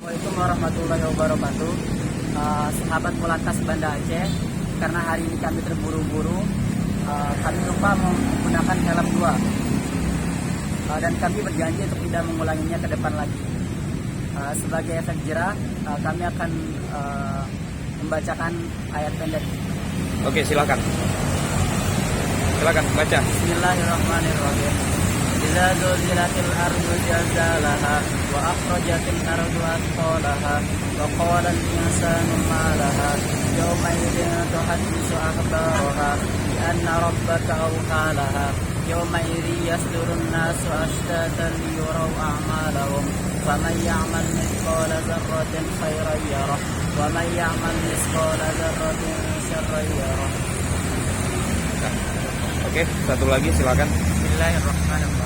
Assalamualaikum warahmatullahi wabarakatuh. Sahabat Polantas Banda Aceh, karena hari ini kami terburu-buru, kami lupa menggunakan helm 2, dan kami berjanji untuk tidak mengulanginya ke depan lagi. Sebagai efek jerah, kami akan membacakan ayat pendek. Oke, silakan. Silakan baca. Bismillahirrahmanirrahim. Idza zulzilatil ardu zilzalaha wa akhrajatil ardu athqalaha wa qala al-insanu ma laha yawma idzin tuhadditsu akhbaraha bi anna rabbaka awha laha yawma idzin yasdurun nasu ashtatan liyuraw a'malahum faman ya'mal mithqala dzarratin khairan yarah wa man ya'mal mithqala dzarratin syarran yarah. Oke, satu lagi silakan. Bismillahirrahmanirrahim.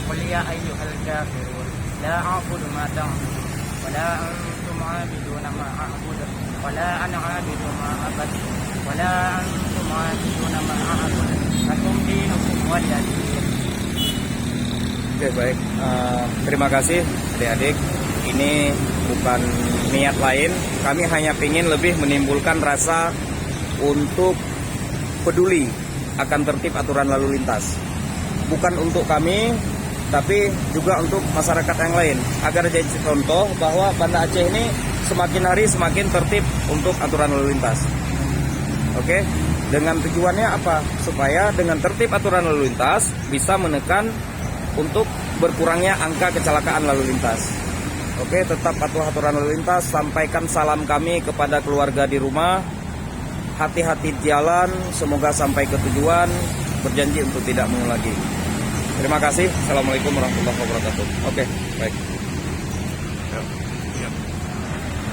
Qul ya ayyuhal kafirun la a'budu ma ta'budun wa la antum 'abiduna ma a'budu wa la ana 'abidu ma abadtu wa la antum 'abiduna ma a'budu lakum dinukum waliya din. Oke, baik. Terima kasih adik-adik. Ini bukan niat lain. Kami hanya ingin lebih menimbulkan rasa untuk peduli akan tertib aturan lalu lintas. Bukan untuk kami, tapi juga untuk masyarakat yang lain, agar jadi contoh bahwa Banda Aceh ini semakin hari semakin tertib untuk aturan lalu lintas. Oke, dengan tujuannya apa? Supaya dengan tertib aturan lalu lintas bisa menekan untuk berkurangnya angka kecelakaan lalu lintas. Oke, tetap patuh aturan lalu lintas. Sampaikan salam kami kepada keluarga di rumah. Hati-hati jalan, semoga sampai ke tujuan, berjanji untuk tidak mengulangi. Terima kasih. Assalamualaikum warahmatullahi wabarakatuh. Oke, baik.